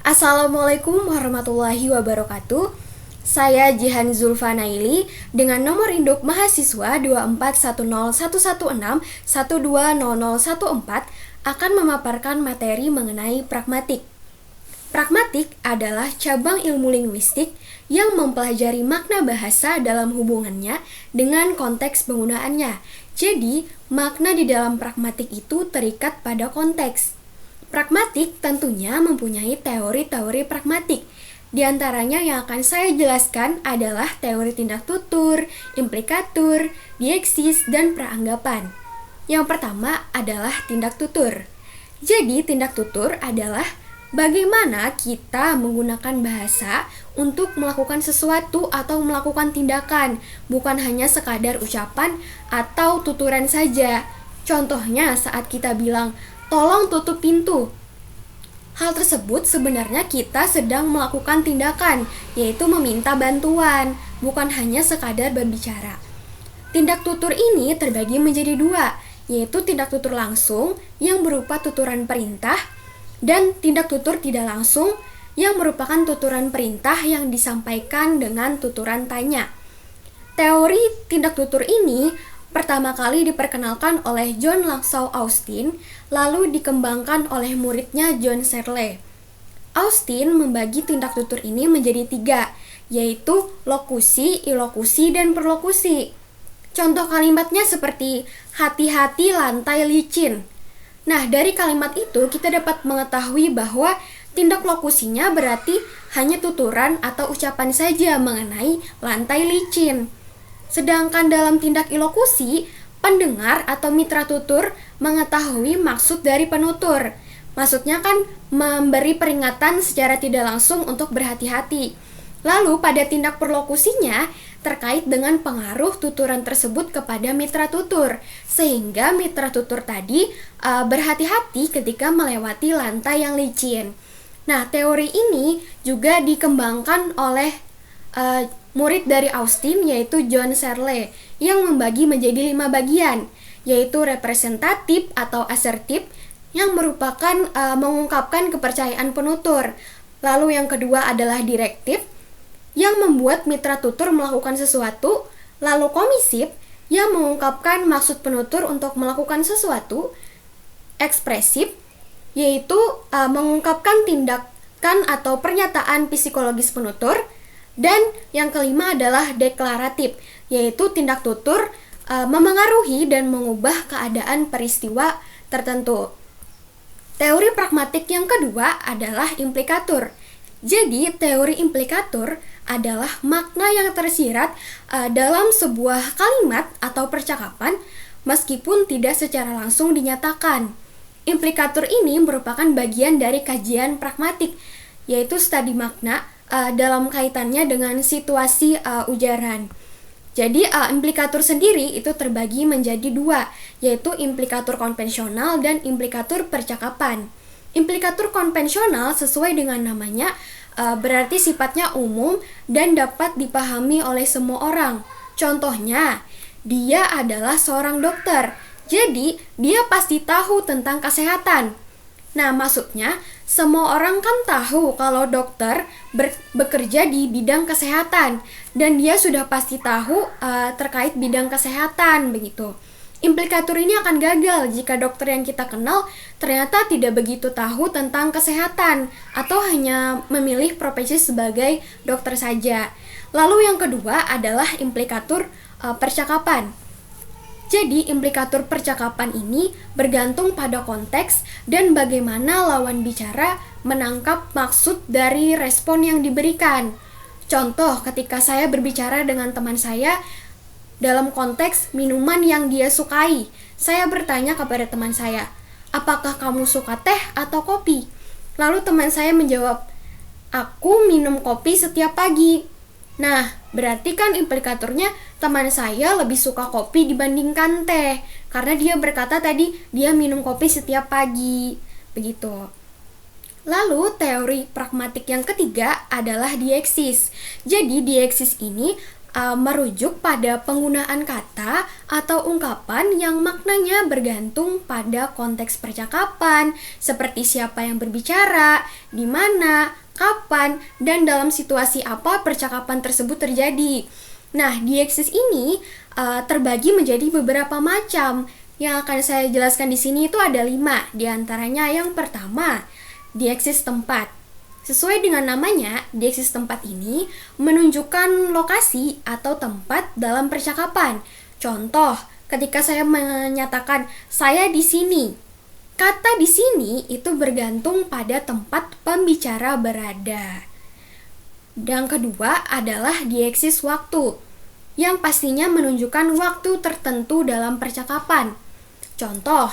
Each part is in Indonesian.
Assalamualaikum warahmatullahi wabarakatuh. Saya Jihan Zulfanaili dengan nomor induk mahasiswa 2416116120014 akan memaparkan materi mengenai pragmatik. Pragmatik adalah cabang ilmu linguistik yang mempelajari makna bahasa dalam hubungannya dengan konteks penggunaannya. Jadi, makna di dalam pragmatik itu terikat pada konteks. Pragmatik tentunya mempunyai teori-teori pragmatik. Di antaranya yang akan saya jelaskan adalah teori tindak tutur, implikatur, dieksis, dan praanggapan. Yang pertama adalah tindak tutur. Jadi, tindak tutur adalah bagaimana kita menggunakan bahasa untuk melakukan sesuatu atau melakukan tindakan, bukan hanya sekadar ucapan atau tuturan saja. Contohnya saat kita bilang, "Tolong tutup pintu." Hal tersebut sebenarnya kita sedang melakukan tindakan, yaitu meminta bantuan, bukan hanya sekadar berbicara. Tindak tutur ini terbagi menjadi dua, yaitu tindak tutur langsung yang berupa tuturan perintah dan tindak tutur tidak langsung yang merupakan tuturan perintah yang disampaikan dengan tuturan tanya. Teori tindak tutur ini pertama kali diperkenalkan oleh John Langshaw Austin, lalu dikembangkan oleh muridnya John Searle. Austin membagi tindak tutur ini menjadi tiga, yaitu lokusi, ilokusi, dan perlokusi. Contoh kalimatnya seperti, "Hati-hati lantai licin." Nah, dari kalimat itu kita dapat mengetahui bahwa tindak lokusinya berarti hanya tuturan atau ucapan saja mengenai lantai licin. Sedangkan dalam tindak ilokusi, pendengar atau mitra tutur mengetahui maksud dari penutur. Maksudnya kan memberi peringatan secara tidak langsung untuk berhati-hati. Lalu pada tindak perlokusinya terkait dengan pengaruh tuturan tersebut kepada mitra tutur, sehingga mitra tutur tadi berhati-hati ketika melewati lantai yang licin. Nah, teori ini juga dikembangkan oleh murid dari Austin, yaitu John Searle, yang membagi menjadi 5 bagian, yaitu representatif atau asertif, yang merupakan mengungkapkan kepercayaan penutur. Lalu yang kedua adalah direktif, yang membuat mitra tutur melakukan sesuatu. Lalu komisif, yang mengungkapkan maksud penutur untuk melakukan sesuatu. Ekspresif, yaitu mengungkapkan tindakan atau pernyataan psikologis penutur. Dan yang kelima adalah deklaratif, yaitu tindak tutur memengaruhi dan mengubah keadaan peristiwa tertentu. Teori pragmatik yang kedua adalah implikatur. Jadi, teori implikatur adalah makna yang tersirat dalam sebuah kalimat atau percakapan meskipun tidak secara langsung dinyatakan. Implikatur ini merupakan bagian dari kajian pragmatik, yaitu studi makna dalam kaitannya dengan situasi ujaran. Jadi implikatur sendiri itu terbagi menjadi dua, yaitu implikatur konvensional dan implikatur percakapan. Implikatur konvensional sesuai dengan namanya berarti sifatnya umum dan dapat dipahami oleh semua orang. Contohnya, dia adalah seorang dokter, jadi dia pasti tahu tentang kesehatan. Nah, maksudnya semua orang kan tahu kalau dokter bekerja di bidang kesehatan dan dia sudah pasti tahu terkait bidang kesehatan begitu. Implikatur ini akan gagal jika dokter yang kita kenal ternyata tidak begitu tahu tentang kesehatan atau hanya memilih profesi sebagai dokter saja. Lalu yang kedua adalah implikatur percakapan. Jadi, implikatur percakapan ini bergantung pada konteks dan bagaimana lawan bicara menangkap maksud dari respon yang diberikan. Contoh, ketika saya berbicara dengan teman saya dalam konteks minuman yang dia sukai, saya bertanya kepada teman saya, "Apakah kamu suka teh atau kopi?" Lalu teman saya menjawab, "Aku minum kopi setiap pagi." Nah, berarti kan implikaturnya teman saya lebih suka kopi dibandingkan teh, karena dia berkata tadi dia minum kopi setiap pagi, begitu. Lalu teori pragmatik yang ketiga adalah dieksis. Jadi dieksis ini merujuk pada penggunaan kata atau ungkapan yang maknanya bergantung pada konteks percakapan, seperti siapa yang berbicara, di mana, kapan, dan dalam situasi apa percakapan tersebut terjadi. Nah, dieksis ini terbagi menjadi beberapa macam. Yang akan saya jelaskan di sini itu ada 5. Di antaranya yang pertama, dieksis tempat. Sesuai dengan namanya, dieksis tempat ini menunjukkan lokasi atau tempat dalam percakapan. Contoh, ketika saya menyatakan saya di sini. Kata di sini itu bergantung pada tempat pembicara berada. Dan kedua adalah dieksis waktu, yang pastinya menunjukkan waktu tertentu dalam percakapan. Contoh,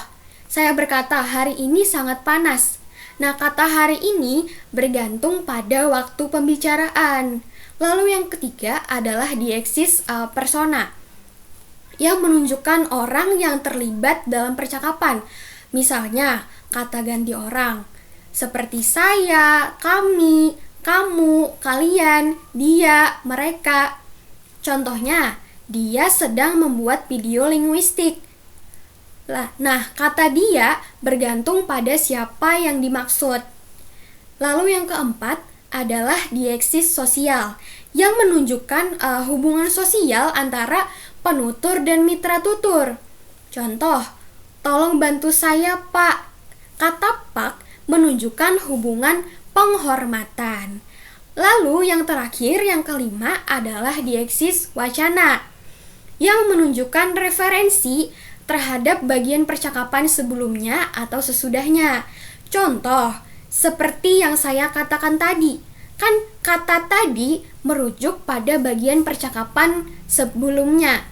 saya berkata hari ini sangat panas. Nah, kata hari ini bergantung pada waktu pembicaraan. Lalu yang ketiga adalah dieksis persona, yang menunjukkan orang yang terlibat dalam percakapan. Misalnya, kata ganti orang, seperti saya, kami, kamu, kalian, dia, mereka. Contohnya, dia sedang membuat video linguistik. Nah, kata dia bergantung pada siapa yang dimaksud. Lalu yang keempat adalah dieksis sosial, yang menunjukkan hubungan sosial antara penutur dan mitra tutur. Contoh, tolong bantu saya, Pak. Kata Pak menunjukkan hubungan penghormatan. Lalu yang terakhir, yang kelima adalah dieksis wacana, yang menunjukkan referensi terhadap bagian percakapan sebelumnya atau sesudahnya. Contoh, seperti yang saya katakan tadi, kan kata tadi merujuk pada bagian percakapan sebelumnya.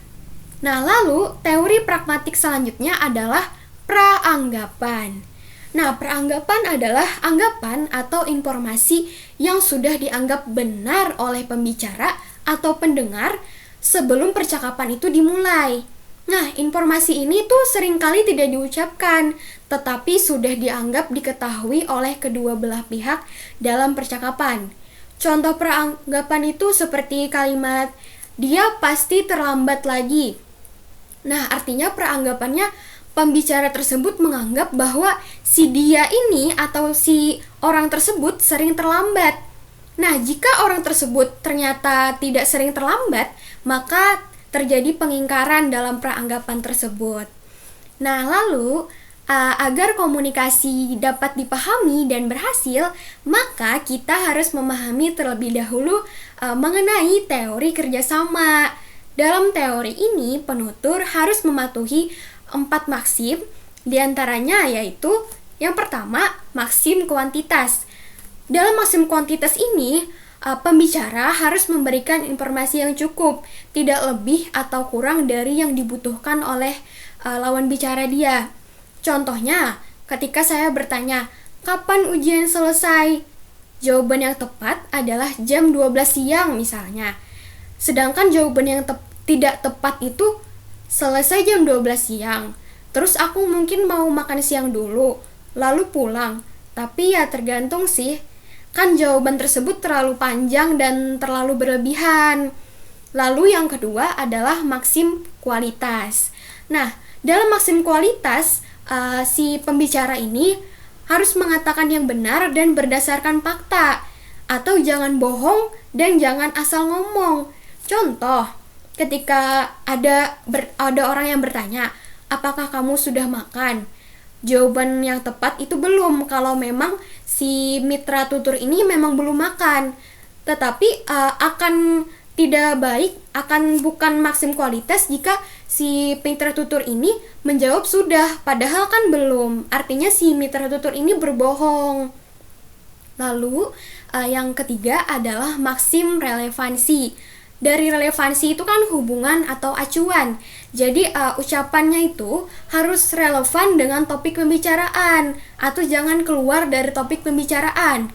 Nah, lalu teori pragmatik selanjutnya adalah praanggapan. Nah, peranggapan adalah anggapan atau informasi yang sudah dianggap benar oleh pembicara atau pendengar sebelum percakapan itu dimulai. Nah, informasi ini tuh seringkali tidak diucapkan, tetapi sudah dianggap diketahui oleh kedua belah pihak dalam percakapan. Contoh peranggapan itu seperti kalimat, dia pasti terlambat lagi. Nah, artinya peranggapannya pembicara tersebut menganggap bahwa si dia ini atau si orang tersebut sering terlambat. Nah, jika orang tersebut ternyata tidak sering terlambat, maka terjadi pengingkaran dalam peranggapan tersebut. Nah, lalu agar komunikasi dapat dipahami dan berhasil, maka kita harus memahami terlebih dahulu mengenai teori kerjasama. Dalam teori ini, penutur harus mematuhi 4 maksim, diantaranya yaitu yang pertama, maksim kuantitas. Dalam maksim kuantitas ini, pembicara harus memberikan informasi yang cukup, tidak lebih atau kurang dari yang dibutuhkan oleh lawan bicara dia. Contohnya, ketika saya bertanya, kapan ujian selesai? Jawaban yang tepat adalah jam 12 siang misalnya. Sedangkan jawaban yang tidak tepat itu selesai jam 12 siang. Terus aku mungkin mau makan siang dulu, lalu pulang. Tapi ya tergantung sih. Kan jawaban tersebut terlalu panjang dan terlalu berlebihan. Lalu yang kedua adalah maksim kualitas. Nah, dalam maksim kualitas, si pembicara ini harus mengatakan yang benar dan berdasarkan fakta. Atau jangan bohong dan jangan asal ngomong. Contoh, ketika ada orang yang bertanya, apakah kamu sudah makan? Jawaban yang tepat itu belum, kalau memang si mitra tutur ini memang belum makan. Tetapi akan tidak baik, akan bukan maksim kualitas jika si mitra tutur ini menjawab sudah, padahal kan belum. Artinya si mitra tutur ini berbohong. Lalu yang ketiga adalah maksim relevansi. Dari relevansi itu kan hubungan atau acuan. Jadi ucapannya itu harus relevan dengan topik pembicaraan atau jangan keluar dari topik pembicaraan.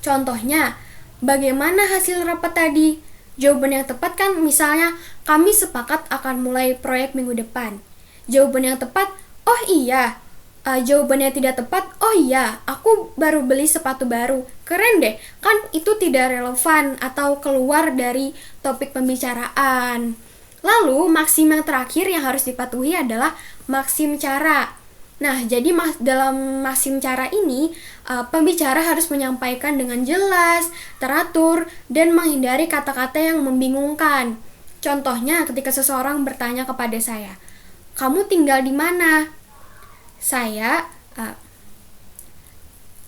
Contohnya, bagaimana hasil rapat tadi? Jawaban yang tepat kan misalnya, kami sepakat akan mulai proyek minggu depan. Jawaban yang tepat, oh iya, jawabannya tidak tepat, oh iya, aku baru beli sepatu baru. Keren deh, kan itu tidak relevan atau keluar dari topik pembicaraan. Lalu, maksim yang terakhir yang harus dipatuhi adalah maksim cara. Nah, jadi dalam maksim cara ini, pembicara harus menyampaikan dengan jelas, teratur, dan menghindari kata-kata yang membingungkan. Contohnya, ketika seseorang bertanya kepada saya, "Kamu tinggal di mana?" Saya,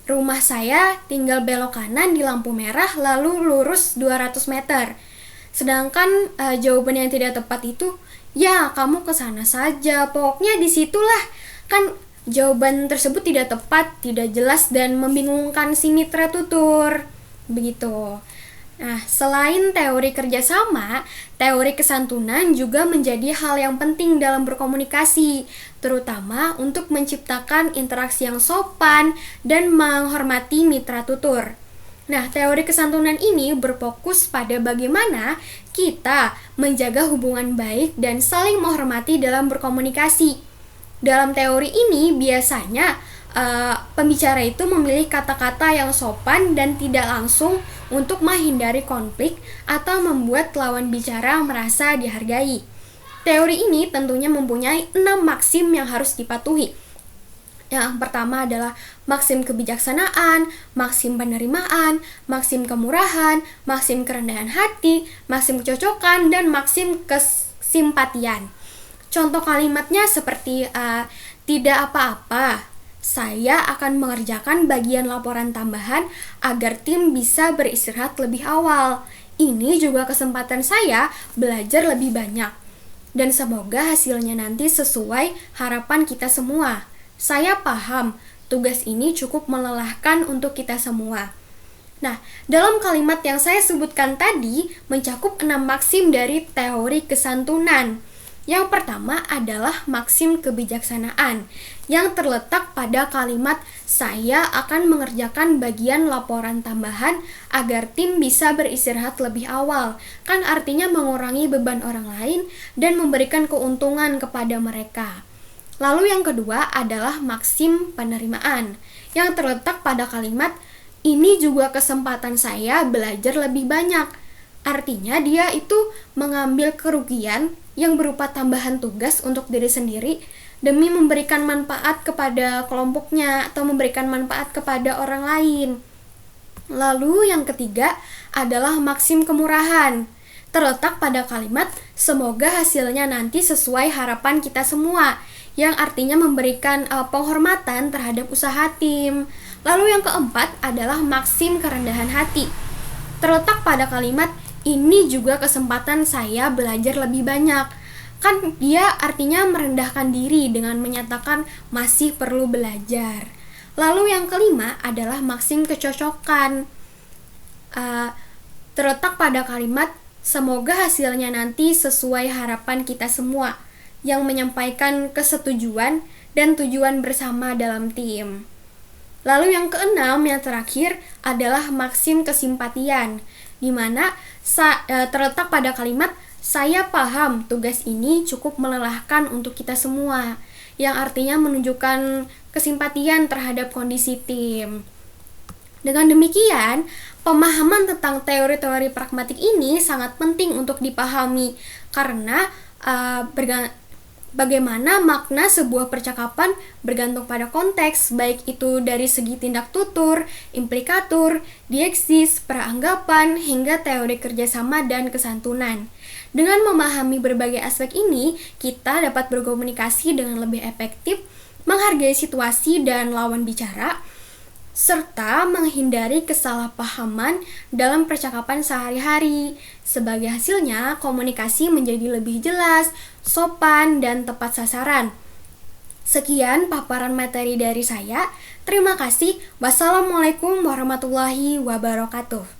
rumah saya tinggal belok kanan di lampu merah lalu lurus 200 meter. Sedangkan jawaban yang tidak tepat itu, "Ya, kamu ke sana saja, pokoknya disitulah." Kan jawaban tersebut tidak tepat, tidak jelas, dan membingungkan si mitra tutur. Begitu. Nah, selain teori kerjasama, teori kesantunan juga menjadi hal yang penting dalam berkomunikasi, terutama untuk menciptakan interaksi yang sopan dan menghormati mitra tutur. Nah, teori kesantunan ini berfokus pada bagaimana kita menjaga hubungan baik dan saling menghormati dalam berkomunikasi. Dalam teori ini biasanya pembicara itu memilih kata-kata yang sopan dan tidak langsung untuk menghindari konflik atau membuat lawan bicara merasa dihargai. Teori ini tentunya mempunyai 6 maksim yang harus dipatuhi. Yang pertama adalah maksim kebijaksanaan, maksim penerimaan, maksim kemurahan, maksim kerendahan hati, maksim kecocokan, dan maksim kesimpatian. Contoh kalimatnya seperti tidak apa-apa, saya akan mengerjakan bagian laporan tambahan agar tim bisa beristirahat lebih awal. Ini juga kesempatan saya belajar lebih banyak. Dan semoga hasilnya nanti sesuai harapan kita semua. Saya paham, tugas ini cukup melelahkan untuk kita semua. Nah, dalam kalimat yang saya sebutkan tadi mencakup 6 maksim dari teori kesantunan. Yang pertama adalah maksim kebijaksanaan yang terletak pada kalimat saya akan mengerjakan bagian laporan tambahan agar tim bisa beristirahat lebih awal. Kan artinya mengurangi beban orang lain dan memberikan keuntungan kepada mereka. Lalu yang kedua adalah maksim penerimaan yang terletak pada kalimat ini juga kesempatan saya belajar lebih banyak. Artinya dia itu mengambil kerugian yang berupa tambahan tugas untuk diri sendiri demi memberikan manfaat kepada kelompoknya atau memberikan manfaat kepada orang lain. Lalu yang ketiga adalah maksim kemurahan, terletak pada kalimat semoga hasilnya nanti sesuai harapan kita semua, yang artinya memberikan penghormatan terhadap usaha tim. Lalu yang keempat adalah maksim kerendahan hati, terletak pada kalimat ini juga kesempatan saya belajar lebih banyak. Kan dia artinya merendahkan diri dengan menyatakan masih perlu belajar. Lalu yang kelima adalah maksim kecocokan, terletak pada kalimat semoga hasilnya nanti sesuai harapan kita semua, yang menyampaikan kesetujuan dan tujuan bersama dalam tim. Lalu yang keenam, yang terakhir adalah maksim kesimpatian, di mana terletak pada kalimat saya paham tugas ini cukup melelahkan untuk kita semua, yang artinya menunjukkan kesimpatian terhadap kondisi tim. Dengan demikian, pemahaman tentang teori-teori pragmatik ini sangat penting untuk dipahami karena bagaimana makna sebuah percakapan bergantung pada konteks, baik itu dari segi tindak tutur, implikatur, dieksis, peranggapan, hingga teori kerjasama dan kesantunan. Dengan memahami berbagai aspek ini, kita dapat berkomunikasi dengan lebih efektif, menghargai situasi dan lawan bicara, serta menghindari kesalahpahaman dalam percakapan sehari-hari. Sebagai hasilnya, komunikasi menjadi lebih jelas, sopan, dan tepat sasaran. Sekian paparan materi dari saya. Terima kasih. Wassalamualaikum warahmatullahi wabarakatuh.